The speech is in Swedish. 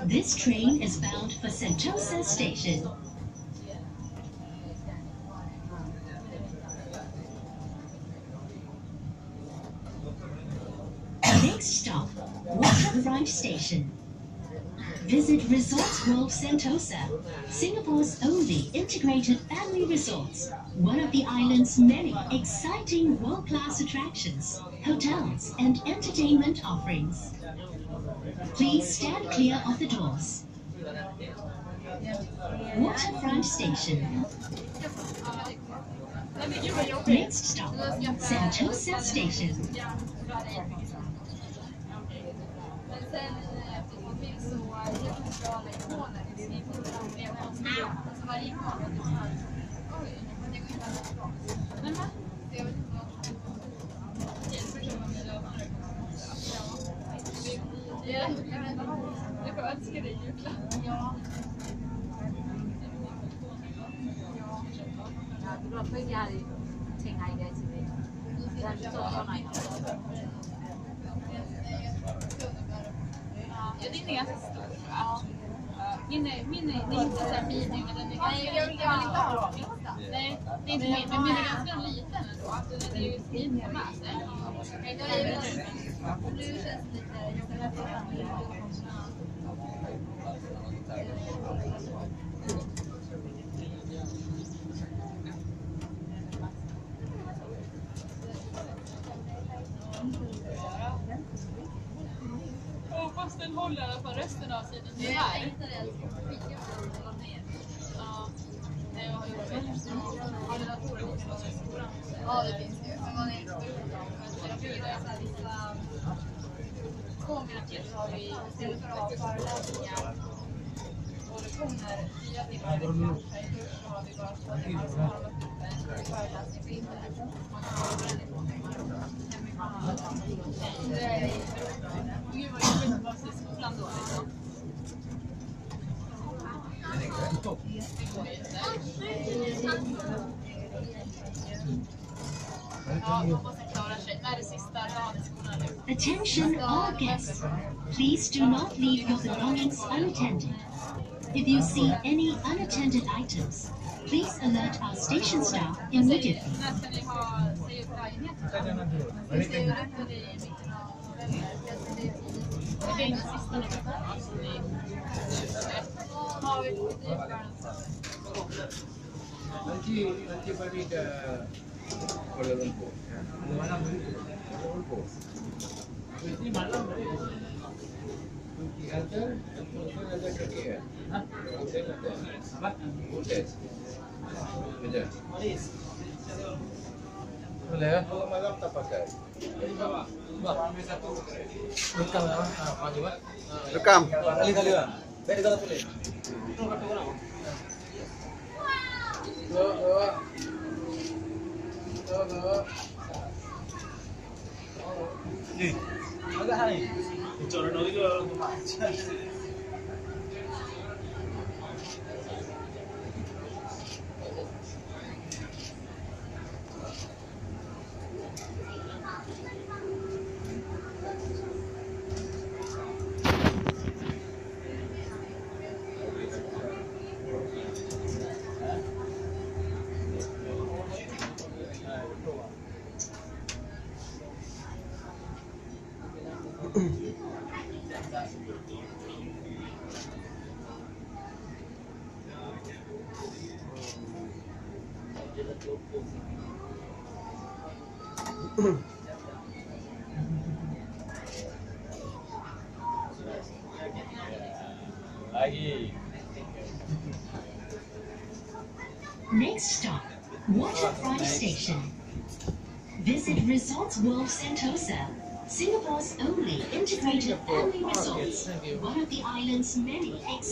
This train is bound for Sentosa station. Next stop, Waterfront Station. Visit Resorts World Sentosa, Singapore's only integrated family resorts, one of the island's many exciting world-class attractions, hotels, and entertainment offerings. Please stand clear of the doors. Waterfront Station. Next stop, Sentosa Station. Den är ganska stor. Ja. Min är inte så här mini, men den är ganska liten. Nej, det är inte min, men min är ganska liten ändå. Den är ju fin att med sig. Nu känns det lite hoppas den håller i alla fall resten av tiden. Det här. Ja, det finns ju. Men man är inte vissa 2 minuter så har vi istället för att ha föreläsningar och lektioner 4 timmar i veckan så har vi bara 2 timmar som har en föreläsning på internet. Man kan ha väldigt många timmar hemifrån. Det är gud vad jobbigt att vara i skolan då liksom. Attention all guests. Please do not leave your belongings unattended. If you see any unattended items, please alert our station staff immediately. Nanti balik ke Kuala Lumpur. Malam balik ke Kuala Lumpur. Nanti malam balik. Nanti ada ke KL. Hotel ada. Apa? Hotel. Betul. Boleh ya? Malam tak pakai. Ambil satu. Rekam ya? Maju Pak. Rekam. Kali-kali Pak. Baik kalau boleh. Agak hai. Bicara lagi tu macam. Lagi. Next stop, Waterfront Station. Visit Resorts World Sentosa, Singapore's only integrated family resort. One of the island's many exciting